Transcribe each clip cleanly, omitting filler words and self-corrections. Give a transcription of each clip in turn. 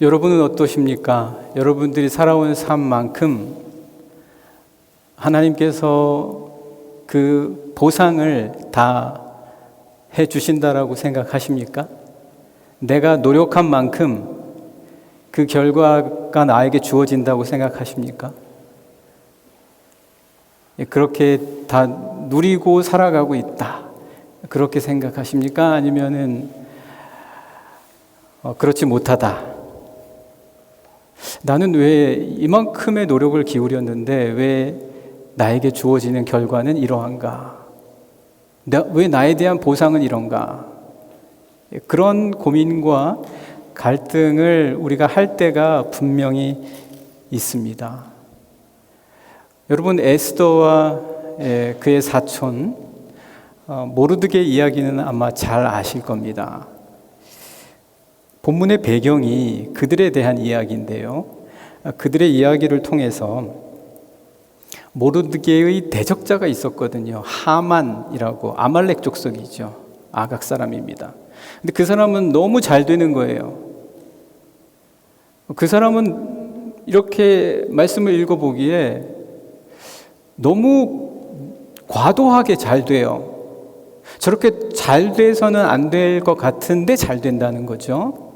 여러분은 어떠십니까? 여러분들이 살아온 삶만큼 하나님께서 그 보상을 다 해주신다라고 생각하십니까? 내가 노력한 만큼 그 결과가 나에게 주어진다고 생각하십니까? 그렇게 다 누리고 살아가고 있다, 그렇게 생각하십니까? 아니면은 그렇지 못하다, 나는 왜 이만큼의 노력을 기울였는데 왜 나에게 주어지는 결과는 이러한가? 왜 나에 대한 보상은 이런가? 그런 고민과 갈등을 우리가 할 때가 분명히 있습니다. 여러분, 에스더와 그의 사촌 모르드게 이야기는 아마 잘 아실 겁니다. 본문의 배경이 그들에 대한 이야기인데요, 그들의 이야기를 통해서 모르드게의 대적자가 있었거든요. 하만이라고, 아말렉 족속이죠. 아각 사람입니다. 근데 그 사람은 너무 잘 되는 거예요. 그 사람은 이렇게 말씀을 읽어보기에 너무 과도하게 잘 돼요. 저렇게 잘 돼서는 안 될 것 같은데 잘 된다는 거죠.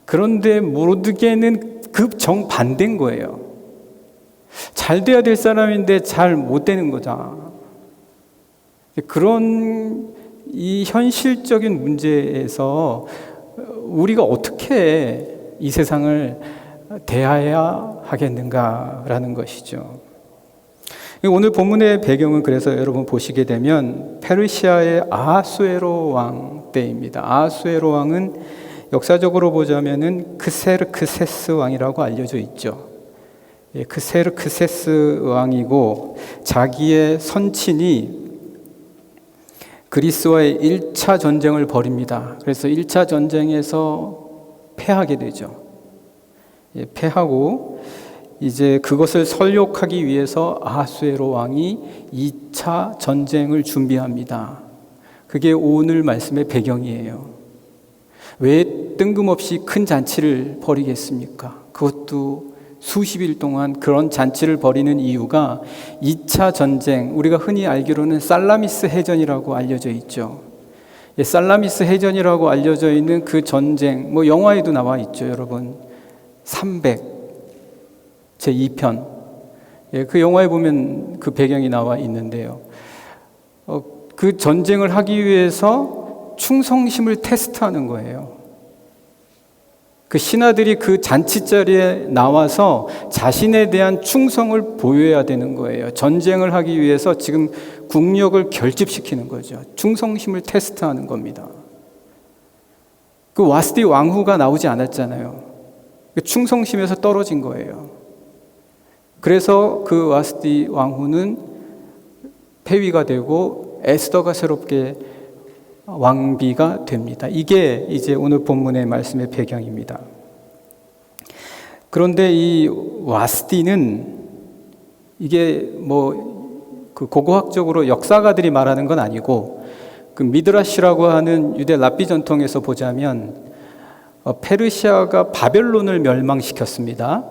그런데 모르드게는 그 정반대인 거예요. 잘 돼야 될 사람인데 잘 못 되는 거죠. 그런 이 현실적인 문제에서 우리가 어떻게 이 세상을 대해야 하겠는가라는 것이죠. 오늘 본문의 배경은 그래서 여러분 보시게 되면 페르시아의 아하수에로 왕 때입니다. 아하수에로 왕은 역사적으로 보자면은 크세르크세스 왕이라고 알려져 있죠. 크세르크세스 왕이고, 자기의 선친이 그리스와의 1차 전쟁을 벌입니다. 그래서 1차 전쟁에서 패하게 되죠. 패하고 이제 그것을 설욕하기 위해서 아하수에로 왕이 2차 전쟁을 준비합니다. 그게 오늘 말씀의 배경이에요. 왜 뜬금없이 큰 잔치를 벌이겠습니까? 그것도 수십 일 동안 그런 잔치를 벌이는 이유가 2차 전쟁, 우리가 흔히 알기로는 살라미스 해전이라고 알려져 있죠. 살라미스 해전이라고 알려져 있는 그 전쟁, 영화에도 나와 있죠, 여러분. 300 제2편. 그 영화에 보면 그 배경이 나와 있는데요. 그 전쟁을 하기 위해서 충성심을 테스트하는 거예요. 그 신하들이 그 잔치 자리에 나와서 자신에 대한 충성을 보여야 되는 거예요. 전쟁을 하기 위해서 지금 국력을 결집시키는 거죠. 충성심을 테스트하는 겁니다. 그 와스디 왕후가 나오지 않았잖아요. 충성심에서 떨어진 거예요. 그래서 그 와스디 왕후는 폐위가 되고 에스더가 새롭게 왕비가 됩니다. 이게 이제 오늘 본문의 말씀의 배경입니다. 그런데 이 와스디는 이게 그 고고학적으로 역사가들이 말하는 건 아니고, 그 미드라시라고 하는 유대 랍비 전통에서 보자면 페르시아가 바벨론을 멸망시켰습니다.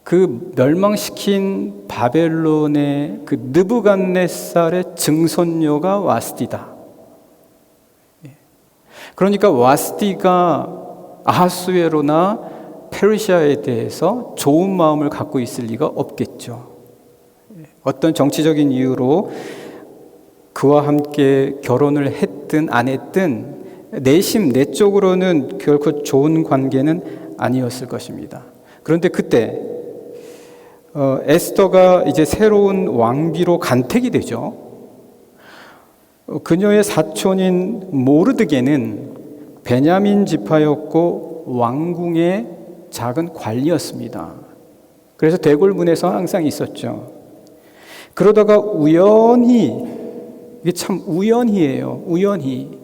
그 멸망시킨 바벨론의 그 느부갓네살의 증손녀가 와스디다. 그러니까 와스디가 아하수에로나 페르시아에 대해서 좋은 마음을 갖고 있을 리가 없겠죠. 어떤 정치적인 이유로 그와 함께 결혼을 했든 안 했든 내적으로는 결코 좋은 관계는 아니었을 것입니다. 그런데 그때 에스더가 이제 새로운 왕비로 간택이 되죠. 그녀의 사촌인 모르드게는 베냐민 지파였고 왕궁의 작은 관리였습니다. 그래서 대궐문에서 항상 있었죠. 그러다가 우연히, 이게 참 우연히예요. 우연히.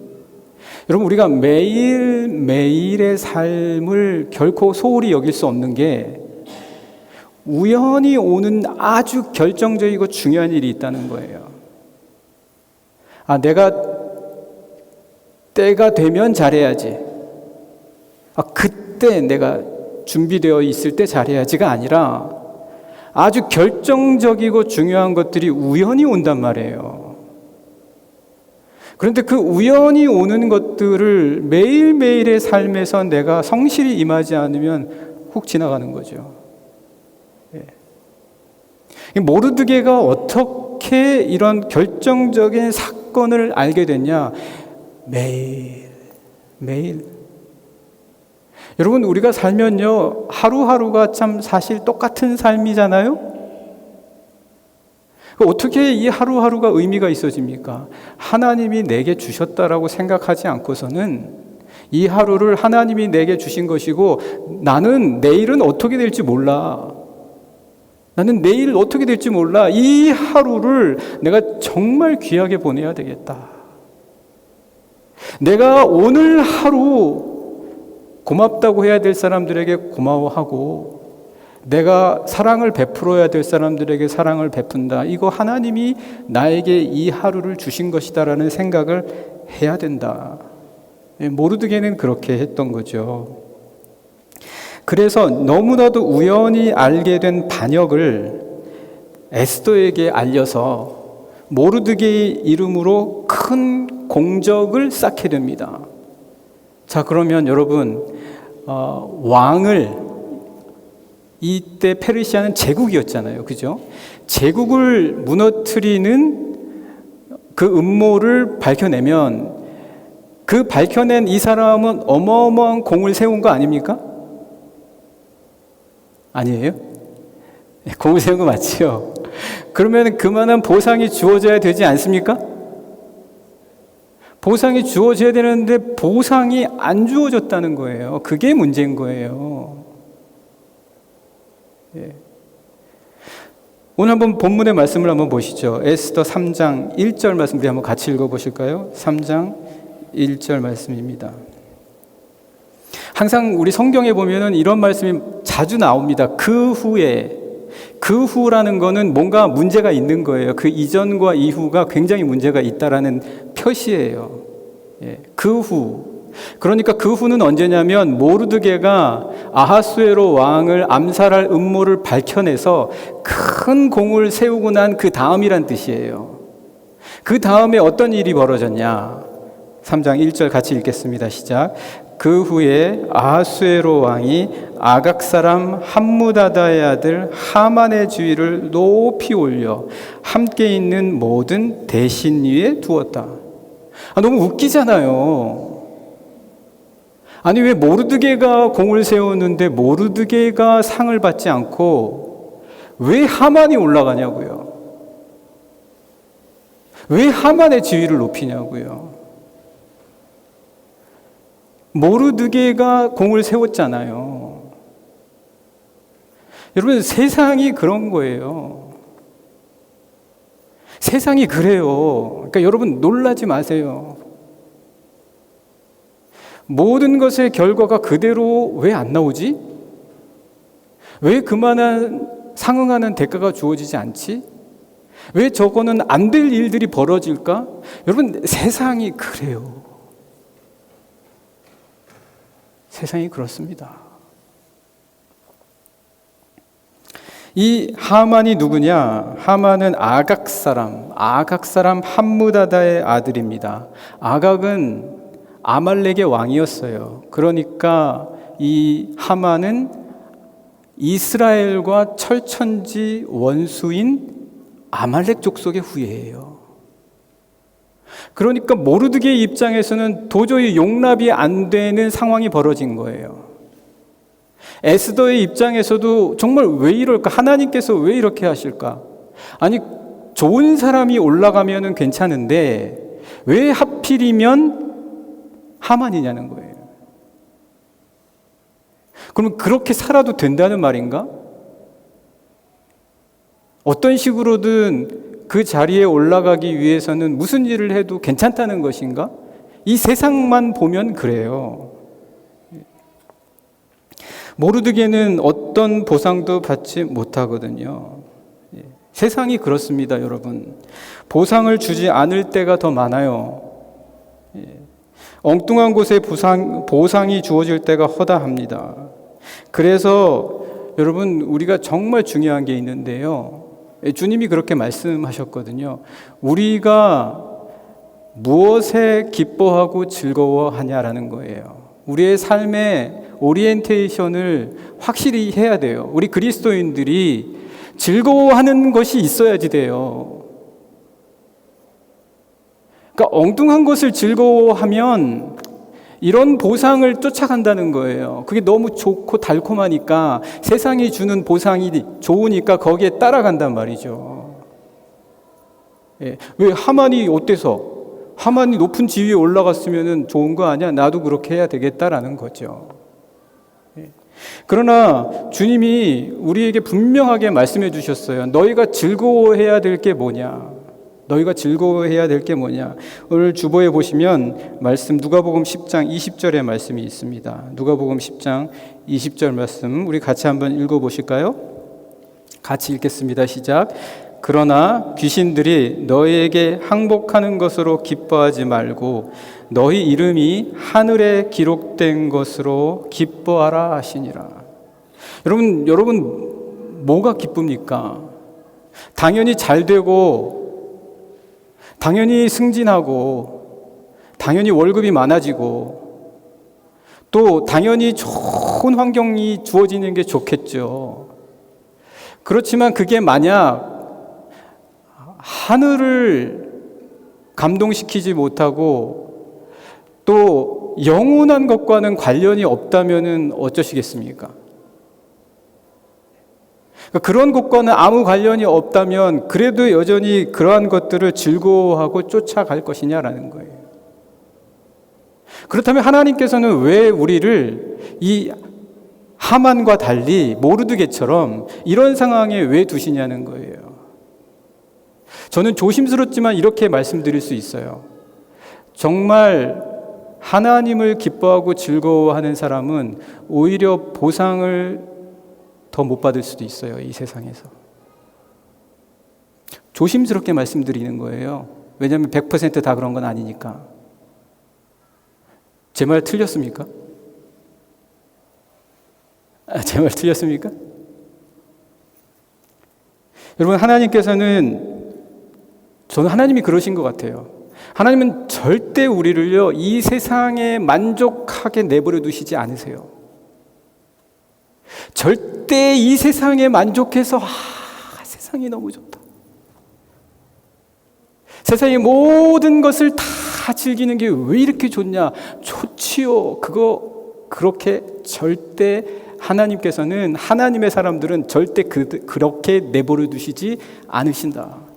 여러분, 우리가 매일매일의 삶을 결코 소홀히 여길 수 없는 게 우연히 오는 아주 결정적이고 중요한 일이 있다는 거예요. 내가 때가 되면 잘해야지. 그때 내가 준비되어 있을 때 잘해야지가 아니라 아주 결정적이고 중요한 것들이 우연히 온단 말이에요. 그런데 그 우연히 오는 것들을 매일매일의 삶에서 내가 성실히 임하지 않으면 훅 지나가는 거죠. 모르드게가 어떻게 이런 결정적인 사건을 알게 됐냐? 매일. 여러분, 우리가 살면요, 하루하루가 참 사실 똑같은 삶이잖아요? 어떻게 이 하루하루가 의미가 있어집니까? 하나님이 내게 주셨다라고 생각하지 않고서는 이 하루를 하나님이 내게 주신 것이고 나는 내일은 어떻게 될지 몰라. 나는 내일 어떻게 될지 몰라. 이 하루를 내가 정말 귀하게 보내야 되겠다. 내가 오늘 하루 고맙다고 해야 될 사람들에게 고마워하고 내가 사랑을 베풀어야 될 사람들에게 사랑을 베푼다. 이거 하나님이 나에게 이 하루를 주신 것이다라는 생각을 해야 된다. 모르드게는 그렇게 했던 거죠. 그래서 너무나도 우연히 알게 된 반역을 에스더에게 알려서 모르드게의 이름으로 큰 공적을 쌓게 됩니다. 자, 그러면 여러분, 왕을 이때 페르시아는 제국이었잖아요. 그죠? 제국을 무너뜨리는 그 음모를 밝혀내면 그 밝혀낸 이 사람은 어마어마한 공을 세운 거 아닙니까? 아니에요? 공을 세운 거 맞지요? 그러면 그만한 보상이 주어져야 되지 않습니까? 보상이 주어져야 되는데 보상이 안 주어졌다는 거예요. 그게 문제인 거예요. 오늘 한번 본문의 말씀을 한번 보시죠. 에스더 3장 1절 말씀 우리 한번 같이 읽어보실까요? 3장 1절 말씀입니다. 항상 우리 성경에 보면은 이런 말씀이 자주 나옵니다. 그 후라는 거는 뭔가 문제가 있는 거예요. 그 이전과 이후가 굉장히 문제가 있다라는 표시예요. 그 후. 그러니까 그 후는 언제냐면 모르드게가 아하수에로 왕을 암살할 음모를 밝혀내서 큰 공을 세우고 난 그 다음이란 뜻이에요. 그 다음에 어떤 일이 벌어졌냐? 3장 1절 같이 읽겠습니다. 시작. 그 후에 아하수에로 왕이 아각 사람 함무다다의 아들 하만의 주위를 높이 올려 함께 있는 모든 대신 위에 두었다. 너무 웃기잖아요. 아니, 왜 모르드게가 공을 세우는데 모르드게가 상을 받지 않고 왜 하만이 올라가냐고요? 왜 하만의 지위를 높이냐고요? 모르드게가 공을 세웠잖아요. 여러분, 세상이 그런 거예요. 세상이 그래요. 그러니까 여러분 놀라지 마세요. 모든 것의 결과가 그대로 왜 안 나오지? 왜 그만한 상응하는 대가가 주어지지 않지? 왜 저거는 안 될 일들이 벌어질까? 여러분, 세상이 그래요. 세상이 그렇습니다. 이 하만이 누구냐? 하만은 아각 사람 함무다다의 아들입니다. 아각은 아말렉의 왕이었어요. 그러니까 이 하만은 이스라엘과 철천지 원수인 아말렉 족속의 후예예요. 그러니까 모르드게의 입장에서는 도저히 용납이 안 되는 상황이 벌어진 거예요. 에스더의 입장에서도 정말 왜 이럴까? 하나님께서 왜 이렇게 하실까? 아니, 좋은 사람이 올라가면은 괜찮은데 왜 하필이면 하만이냐는 거예요. 그럼 그렇게 살아도 된다는 말인가? 어떤 식으로든 그 자리에 올라가기 위해서는 무슨 일을 해도 괜찮다는 것인가? 이 세상만 보면 그래요. 모르드게는 어떤 보상도 받지 못하거든요. 세상이 그렇습니다, 여러분. 보상을 주지 않을 때가 더 많아요. 엉뚱한 곳에 보상이 주어질 때가 허다합니다. 그래서 여러분, 우리가 정말 중요한 게 있는데요. 주님이 그렇게 말씀하셨거든요. 우리가 무엇에 기뻐하고 즐거워하냐라는 거예요. 우리의 삶의 오리엔테이션을 확실히 해야 돼요. 우리 그리스도인들이 즐거워하는 것이 있어야지 돼요. 그러니까 엉뚱한 것을 즐거워하면 이런 보상을 쫓아간다는 거예요. 그게 너무 좋고 달콤하니까, 세상이 주는 보상이 좋으니까 거기에 따라간단 말이죠. 예. 왜 하만이 어때서? 하만이 높은 지위에 올라갔으면 좋은 거 아니야? 나도 그렇게 해야 되겠다라는 거죠. 예. 그러나 주님이 우리에게 분명하게 말씀해 주셨어요. 너희가 즐거워해야 될 게 뭐냐? 너희가 즐거워해야 될 게 뭐냐? 오늘 주보에 보시면 말씀, 누가복음 10장 20절의 말씀이 있습니다. 누가복음 10장 20절 말씀 우리 같이 한번 읽어보실까요? 같이 읽겠습니다. 시작. 그러나 귀신들이 너희에게 항복하는 것으로 기뻐하지 말고 너희 이름이 하늘에 기록된 것으로 기뻐하라 하시니라. 여러분 뭐가 기쁩니까? 당연히 잘 되고, 당연히 승진하고, 당연히 월급이 많아지고, 또 당연히 좋은 환경이 주어지는 게 좋겠죠. 그렇지만 그게 만약 하늘을 감동시키지 못하고 또 영원한 것과는 관련이 없다면 어쩌시겠습니까? 그런 것과는 아무 관련이 없다면 그래도 여전히 그러한 것들을 즐거워하고 쫓아갈 것이냐라는 거예요. 그렇다면 하나님께서는 왜 우리를 이 하만과 달리 모르드게처럼 이런 상황에 왜 두시냐는 거예요. 저는 조심스럽지만 이렇게 말씀드릴 수 있어요. 정말 하나님을 기뻐하고 즐거워하는 사람은 오히려 보상을 더 못 받을 수도 있어요. 이 세상에서. 조심스럽게 말씀드리는 거예요. 왜냐하면 100% 다 그런 건 아니니까. 제 말 틀렸습니까? 제 말 틀렸습니까? 여러분, 저는 하나님이 그러신 것 같아요. 하나님은 절대 우리를요, 이 세상에 만족하게 내버려 두시지 않으세요. 절대 이 세상에 만족해서 세상이 너무 좋다, 세상의 모든 것을 다 즐기는 게 왜 이렇게 좋냐, 좋지요. 그렇게 절대 하나님께서는, 하나님의 사람들은 절대 그렇게 내버려 두시지 않으신다.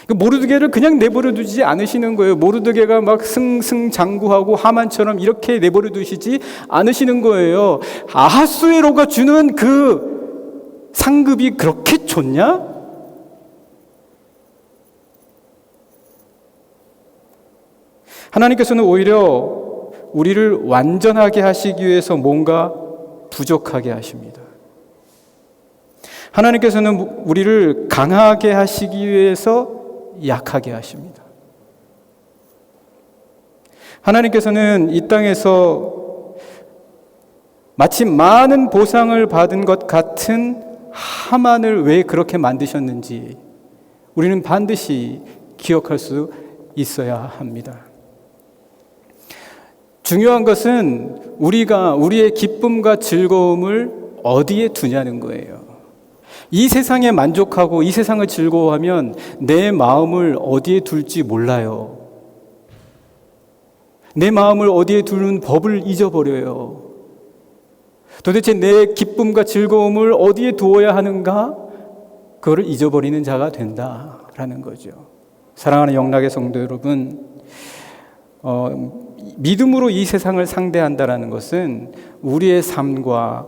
모르드게를 그냥 내버려 두지 않으시는 거예요. 모르드게가 막 승승장구하고 하만처럼 이렇게 내버려 두시지 않으시는 거예요. 아하수에로가 주는 그 상급이 그렇게 좋냐? 하나님께서는 오히려 우리를 완전하게 하시기 위해서 뭔가 부족하게 하십니다. 하나님께서는 우리를 강하게 하시기 위해서 약하게 하십니다. 하나님께서는 이 땅에서 마치 많은 보상을 받은 것 같은 하만을 왜 그렇게 만드셨는지 우리는 반드시 기억할 수 있어야 합니다. 중요한 것은 우리가 우리의 기쁨과 즐거움을 어디에 두냐는 거예요. 이 세상에 만족하고 이 세상을 즐거워하면 내 마음을 어디에 둘지 몰라요. 내 마음을 어디에 두는 법을 잊어버려요. 도대체 내 기쁨과 즐거움을 어디에 두어야 하는가? 그거를 잊어버리는 자가 된다라는 거죠. 사랑하는 영락의 성도 여러분, 믿음으로 이 세상을 상대한다라는 것은 우리의 삶과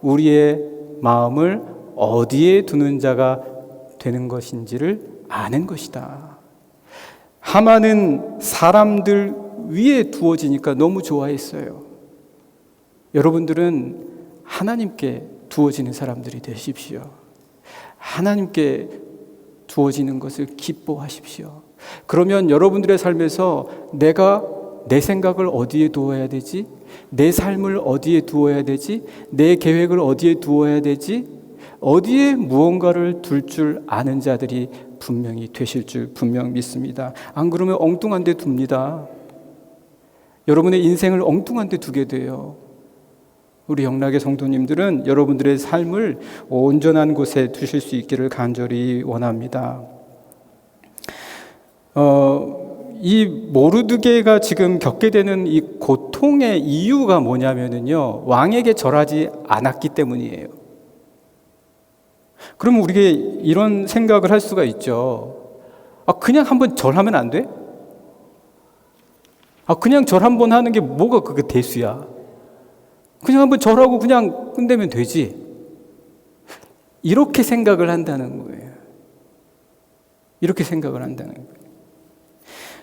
우리의 마음을 어디에 두는 자가 되는 것인지를 아는 것이다. 하만은 사람들 위에 두어지니까 너무 좋아했어요. 여러분들은 하나님께 두어지는 사람들이 되십시오. 하나님께 두어지는 것을 기뻐하십시오. 그러면 여러분들의 삶에서 내가 내 생각을 어디에 두어야 되지? 내 삶을 어디에 두어야 되지? 내 계획을 어디에 두어야 되지? 어디에 무언가를 둘 줄 아는 자들이 분명히 되실 줄 분명 믿습니다. 안 그러면 엉뚱한 데 둡니다. 여러분의 인생을 엉뚱한 데 두게 돼요. 우리 영락의 성도님들은 여러분들의 삶을 온전한 곳에 두실 수 있기를 간절히 원합니다. 이 모르드게가 지금 겪게 되는 이 고통의 이유가 뭐냐면요, 왕에게 절하지 않았기 때문이에요. 그러면 우리가 이런 생각을 할 수가 있죠. 그냥 한번 절하면 안 돼? 그냥 절 한번 하는 게 뭐가 그게 대수야? 그냥 한번 절하고 그냥 끝내면 되지. 이렇게 생각을 한다는 거예요. 이렇게 생각을 한다는 거예요.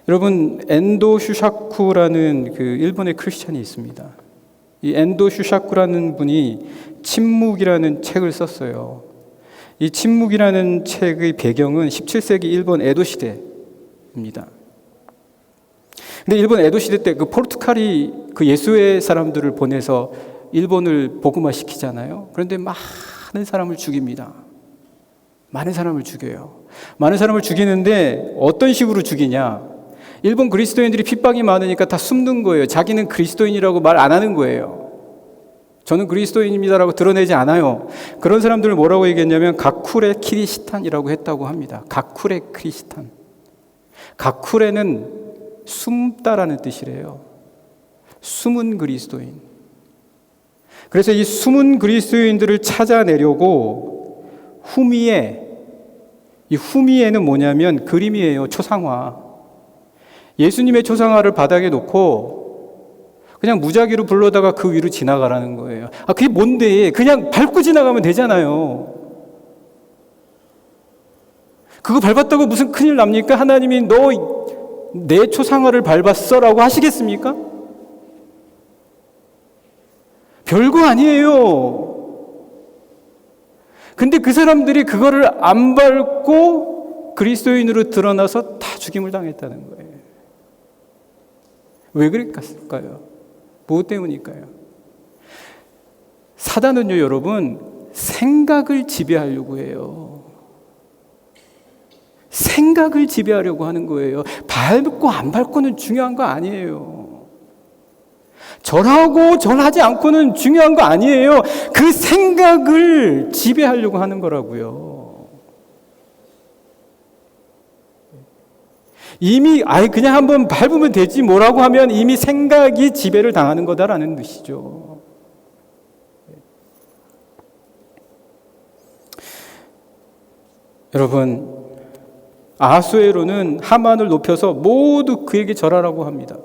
여러분, 엔도 슈샤쿠라는 그 일본의 크리스찬이 있습니다. 이 엔도 슈샤쿠라는 분이 침묵이라는 책을 썼어요. 이 침묵이라는 책의 배경은 17세기 일본 에도 시대입니다. 근데 일본 에도 시대 때 그 포르투갈이 그 예수의 사람들을 보내서 일본을 복음화 시키잖아요. 그런데 많은 사람을 죽입니다. 많은 사람을 죽여요. 많은 사람을 죽이는데 어떤 식으로 죽이냐? 일본 그리스도인들이 핍박이 많으니까 다 숨는 거예요. 자기는 그리스도인이라고 말 안 하는 거예요. 저는 그리스도인입니다라고 드러내지 않아요. 그런 사람들을 뭐라고 얘기했냐면 가쿠레 키리시탄이라고 했다고 합니다. 가쿠레 크리스탄. 가쿠레는 숨다라는 뜻이래요. 숨은 그리스도인. 그래서 이 숨은 그리스도인들을 찾아내려고 이 후미에는 뭐냐면 그림이에요. 초상화. 예수님의 초상화를 바닥에 놓고 그냥 무작위로 불러다가 그 위로 지나가라는 거예요. 그게 뭔데? 그냥 밟고 지나가면 되잖아요. 그거 밟았다고 무슨 큰일 납니까? 하나님이 너 내 초상화를 밟았어? 라고 하시겠습니까? 별거 아니에요. 근데 그 사람들이 그거를 안 밟고 그리스도인으로 드러나서 다 죽임을 당했다는 거예요. 왜 그랬을까요? 무엇 때문일까요? 사단은요, 여러분, 생각을 지배하려고 해요. 생각을 지배하려고 하는 거예요. 밟고 안 밟고는 중요한 거 아니에요. 절하고 절하지 않고는 중요한 거 아니에요. 그 생각을 지배하려고 하는 거라고요. 이미 그냥 한번 밟으면 되지 뭐라고 하면 이미 생각이 지배를 당하는 거다라는 뜻이죠. 여러분, 아하수에로는 하만을 높여서 모두 그에게 절하라고 합니다.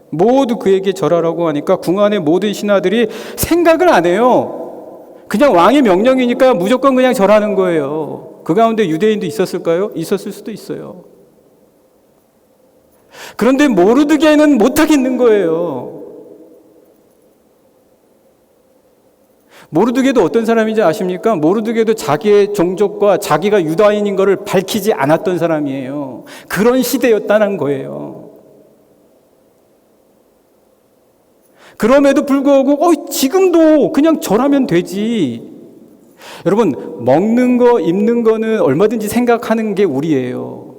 모두 그에게 절하라고 하니까 궁안의 모든 신하들이 생각을 안 해요. 그냥 왕의 명령이니까 무조건 그냥 절하는 거예요. 그 가운데 유대인도 있었을까요? 있었을 수도 있어요. 그런데 모르드게는 못하겠는 거예요. 모르드게도 어떤 사람인지 아십니까? 모르드게도 자기의 종족과 자기가 유다인인 것을 밝히지 않았던 사람이에요. 그런 시대였다는 거예요. 그럼에도 불구하고 지금도 그냥 절하면 되지. 여러분, 먹는 거, 입는 거는 얼마든지 생각하는 게 우리예요.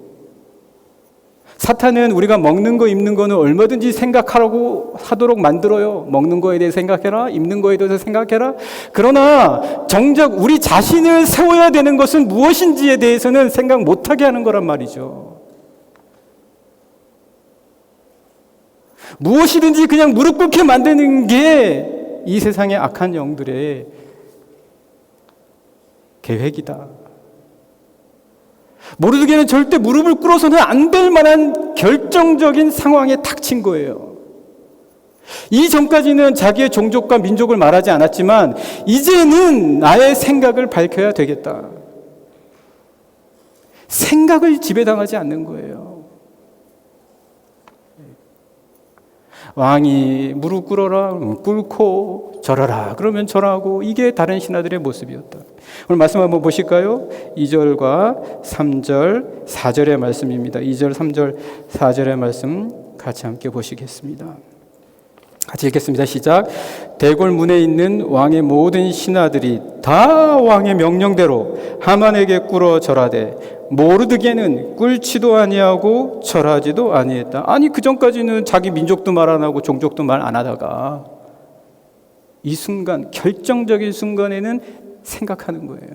사탄은 우리가 먹는 거, 입는 거는 얼마든지 생각하라고 하도록 만들어요. 먹는 거에 대해 생각해라, 입는 거에 대해서 생각해라. 그러나 정작 우리 자신을 세워야 되는 것은 무엇인지에 대해서는 생각 못하게 하는 거란 말이죠. 무엇이든지 그냥 무릎 꿇게 만드는 게 이 세상의 악한 영들의 계획이다. 모르드게는 절대 무릎을 꿇어서는 안 될 만한 결정적인 상황에 닥친 거예요. 이전까지는 자기의 종족과 민족을 말하지 않았지만 이제는 나의 생각을 밝혀야 되겠다. 생각을 지배당하지 않는 거예요. 왕이 무릎 꿇어라 꿇고 절하라 그러면 절하고, 이게 다른 신하들의 모습이었다. 오늘 말씀 한번 보실까요? 2절과 3절 4절의 말씀입니다. 2절 3절 4절의 말씀 같이 함께 보시겠습니다. 같이 읽겠습니다. 시작. 대궐 문에 있는 왕의 모든 신하들이 다 왕의 명령대로 하만에게 꿇어 절하되 모르드게는 꿇지도 아니하고 절하지도 아니했다. 아니, 그 전까지는 자기 민족도 말 안 하고 종족도 말 안 하다가 이 순간, 결정적인 순간에는 생각하는 거예요.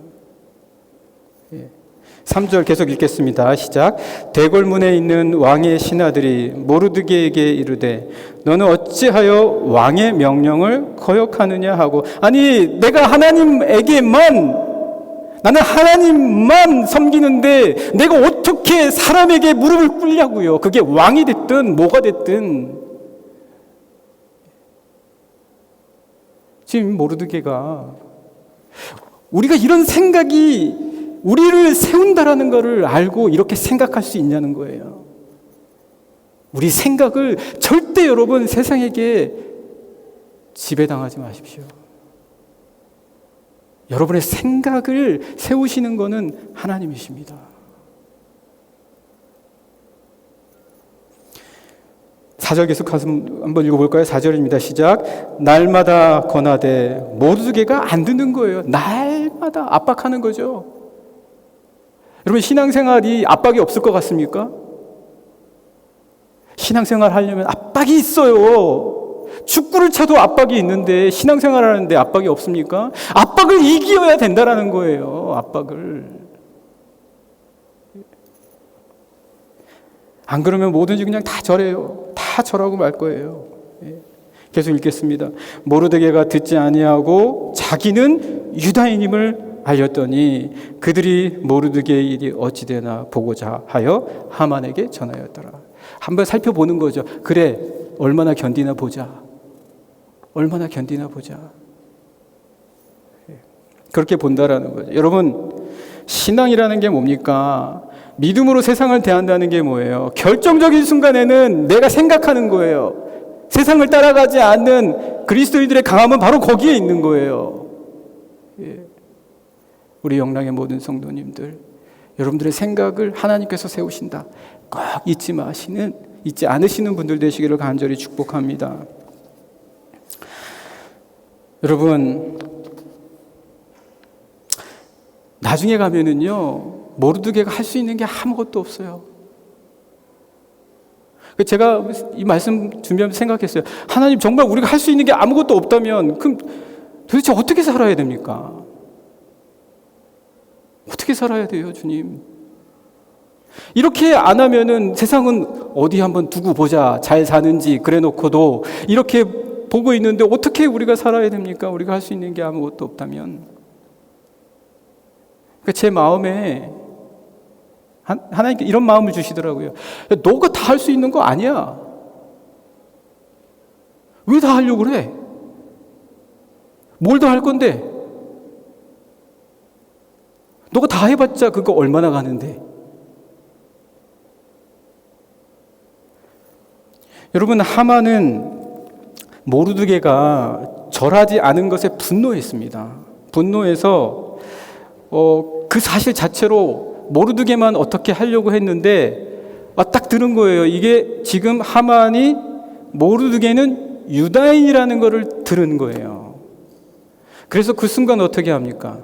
3절 계속 읽겠습니다. 시작. 대궐문에 있는 왕의 신하들이 모르드게에게 이르되 너는 어찌하여 왕의 명령을 거역하느냐 하고, 아니 내가 나는 하나님만 섬기는데 내가 어떻게 사람에게 무릎을 꿇냐고요. 그게 왕이 됐든 뭐가 됐든. 지금 모르드게가, 우리가 이런 생각이 우리를 세운다라는 것을 알고 이렇게 생각할 수 있냐는 거예요. 우리 생각을 절대 여러분 세상에게 지배당하지 마십시오. 여러분의 생각을 세우시는 것은 하나님이십니다. 사절 계속 한번 읽어볼까요? 4절입니다. 시작. 날마다 권하되 모르드게가 안 듣는 거예요. 날마다 압박하는 거죠. 여러분, 신앙생활이 압박이 없을 것 같습니까? 신앙생활 하려면 압박이 있어요. 축구를 쳐도 압박이 있는데 신앙생활 하는데 압박이 없습니까? 압박을 이겨야 된다라는 거예요. 압박을. 안 그러면 뭐든지 그냥 다 절해요. 다 절하고 말 거예요. 계속 읽겠습니다. 모르드게가 듣지 아니하고 자기는 유다인임을 알렸더니 그들이 모르드게의 일이 어찌되나 보고자 하여 하만에게 전하였더라. 한번 살펴보는 거죠. 그래, 얼마나 견디나 보자. 얼마나 견디나 보자. 그렇게 본다라는 거죠. 여러분, 신앙이라는 게 뭡니까? 믿음으로 세상을 대한다는 게 뭐예요? 결정적인 순간에는 내가 생각하는 거예요. 세상을 따라가지 않는 그리스도인들의 강함은 바로 거기에 있는 거예요. 우리 영랑의 모든 성도님들, 여러분들의 생각을 하나님께서 세우신다. 꼭 잊지 않으시는 분들 되시기를 간절히 축복합니다. 여러분, 나중에 가면은요, 모르드게가 할 수 있는 게 아무것도 없어요. 제가 이 말씀 준비하면서 생각했어요. 하나님, 정말 우리가 할 수 있는 게 아무것도 없다면 그럼 도대체 어떻게 살아야 됩니까? 어떻게 살아야 돼요, 주님? 이렇게 안 하면은 세상은 어디 한번 두고 보자, 잘 사는지 그래 놓고도 이렇게 보고 있는데 어떻게 우리가 살아야 됩니까? 우리가 할 수 있는 게 아무것도 없다면. 그러니까 제 마음에 하나님께 이런 마음을 주시더라고요. 너가 다 할 수 있는 거 아니야. 왜 다 하려고 그래? 뭘 다 할 건데? 너가 다 해봤자 그거 얼마나 가는데? 여러분, 하만은 모르드게가 절하지 않은 것에 분노했습니다. 분노해서 그 사실 자체로 모르드게만 어떻게 하려고 했는데 딱 들은 거예요. 이게 지금 하만이 모르드게는 유다인이라는 것을 들은 거예요. 그래서 그 순간 어떻게 합니까?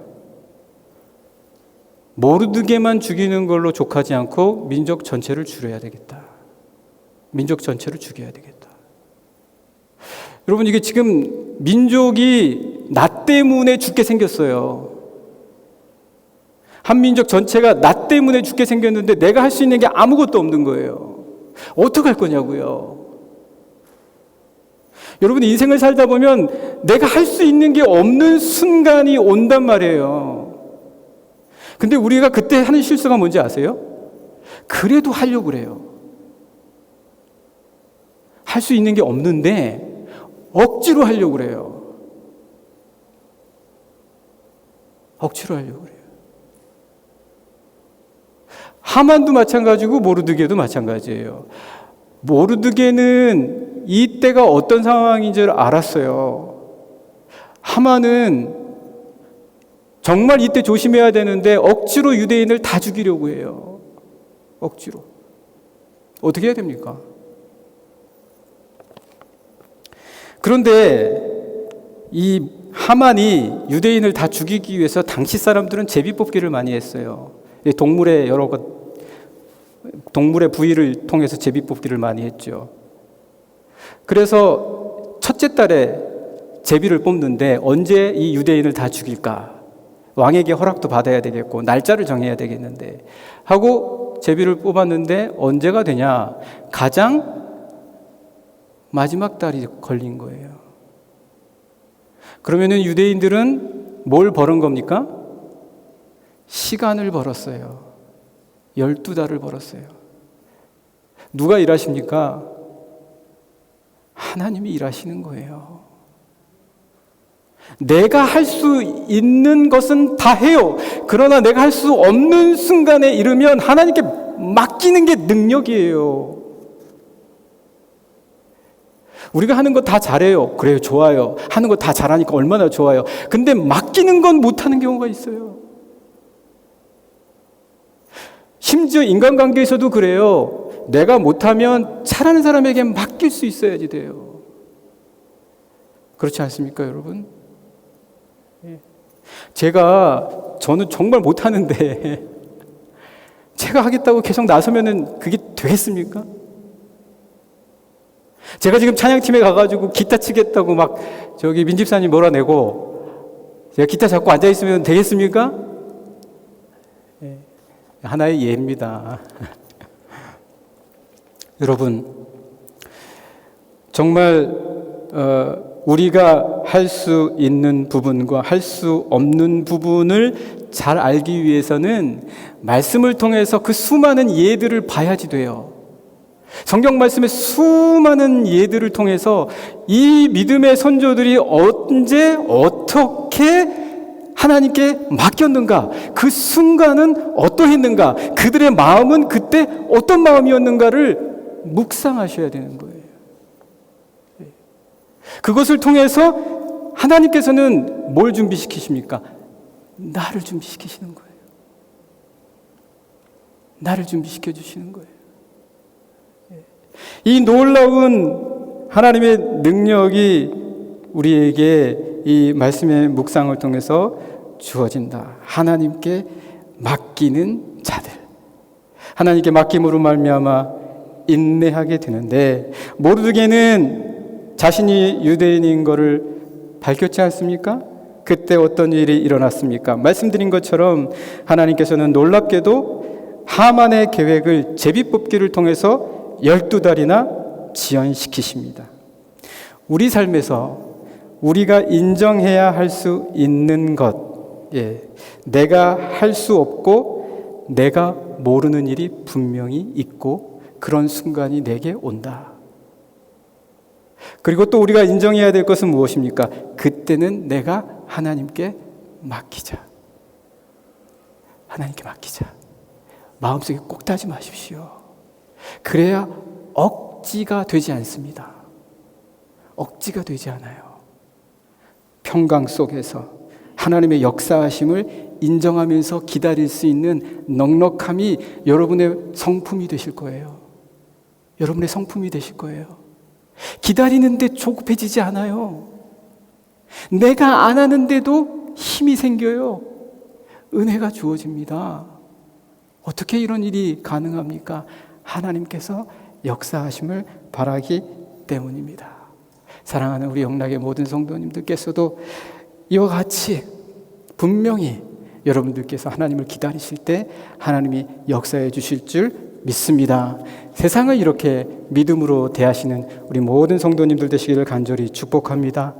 모르드게만 죽이는 걸로 족하지 않고 민족 전체를 죽여야 되겠다. 민족 전체를 죽여야 되겠다. 여러분, 이게 지금 민족이 나 때문에 죽게 생겼어요. 한 민족 전체가 나 때문에 죽게 생겼는데 내가 할 수 있는 게 아무것도 없는 거예요. 어떡할 거냐고요. 여러분, 인생을 살다 보면 내가 할 수 있는 게 없는 순간이 온단 말이에요. 근데 우리가 그때 하는 실수가 뭔지 아세요? 그래도 하려고 그래요. 할 수 있는 게 없는데 억지로 하려고 그래요. 억지로 하려고 그래요. 하만도 마찬가지고 모르드게도 마찬가지예요. 모르드게는 유대인들은 이때가 어떤 상황인 줄 알았어요. 하만은 정말 이때 조심해야 되는데 억지로 유대인을 다 죽이려고 해요. 억지로. 어떻게 해야 됩니까? 그런데 이 하만이 유대인을 다 죽이기 위해서 당시 사람들은 제비뽑기를 많이 했어요. 동물의 동물의 부위를 통해서 제비뽑기를 많이 했죠. 그래서 첫째 달에 제비를 뽑는데 언제 이 유대인을 다 죽일까? 왕에게 허락도 받아야 되겠고 날짜를 정해야 되겠는데 하고 제비를 뽑았는데 언제가 되냐? 가장 마지막 달이 걸린 거예요. 그러면은 유대인들은 뭘 벌은 겁니까? 시간을 벌었어요. 12달을 벌었어요. 누가 일하십니까? 하나님이 일하시는 거예요. 내가 할 수 있는 것은 다 해요. 그러나 내가 할 수 없는 순간에 이르면 하나님께 맡기는 게 능력이에요. 우리가 하는 거 다 잘해요. 그래요, 좋아요. 하는 거 다 잘하니까 얼마나 좋아요. 근데 맡기는 건 못하는 경우가 있어요. 심지어 인간관계에서도 그래요. 내가 못하면 잘하는 사람에게 맡길 수 있어야지 돼요. 그렇지 않습니까, 여러분? 저는 정말 못하는데 제가 하겠다고 계속 나서면은 그게 되겠습니까? 제가 지금 찬양팀에 가가지고 기타 치겠다고 막 저기 민집사님 몰아내고 제가 기타 잡고 앉아있으면 되겠습니까? 하나의 예입니다. 여러분, 정말 우리가 할 수 있는 부분과 할 수 없는 부분을 잘 알기 위해서는 말씀을 통해서 그 수많은 예들을 봐야지 돼요. 성경 말씀의 수많은 예들을 통해서 이 믿음의 선조들이 언제 어떻게 하나님께 맡겼는가, 그 순간은 어떠했는가, 그들의 마음은 그때 어떤 마음이었는가를 묵상하셔야 되는 거예요. 그것을 통해서 하나님께서는 뭘 준비시키십니까? 나를 준비시키시는 거예요. 나를 준비시켜 주시는 거예요. 이 놀라운 하나님의 능력이 우리에게 이 말씀의 묵상을 통해서 주어진다. 하나님께 맡기는 자들, 하나님께 맡김으로 말미암아 인내하게 되는데, 모르드게는 자신이 유대인인 것을 밝혔지 않습니까? 그때 어떤 일이 일어났습니까? 말씀드린 것처럼 하나님께서는 놀랍게도 하만의 계획을 제비뽑기를 통해서 12달이나 지연시키십니다. 우리 삶에서 우리가 인정해야 할 수 있는 것, 내가 할 수 없고 내가 모르는 일이 분명히 있고 그런 순간이 내게 온다. 그리고 또 우리가 인정해야 될 것은 무엇입니까? 그때는 내가 하나님께 맡기자. 하나님께 맡기자. 마음속에 꼭 다짐하십시오. 그래야 억지가 되지 않습니다. 억지가 되지 않아요. 평강 속에서 하나님의 역사하심을 인정하면서 기다릴 수 있는 넉넉함이 여러분의 성품이 되실 거예요. 여러분의 성품이 되실 거예요. 기다리는데 조급해지지 않아요. 내가 안 하는데도 힘이 생겨요. 은혜가 주어집니다. 어떻게 이런 일이 가능합니까? 하나님께서 역사하심을 바라기 때문입니다. 사랑하는 우리 영락의 모든 성도님들께서도 이와 같이 분명히 여러분들께서 하나님을 기다리실 때 하나님이 역사해 주실 줄 믿습니다. 세상을 이렇게 믿음으로 대하시는 우리 모든 성도님들 되시기를 간절히 축복합니다.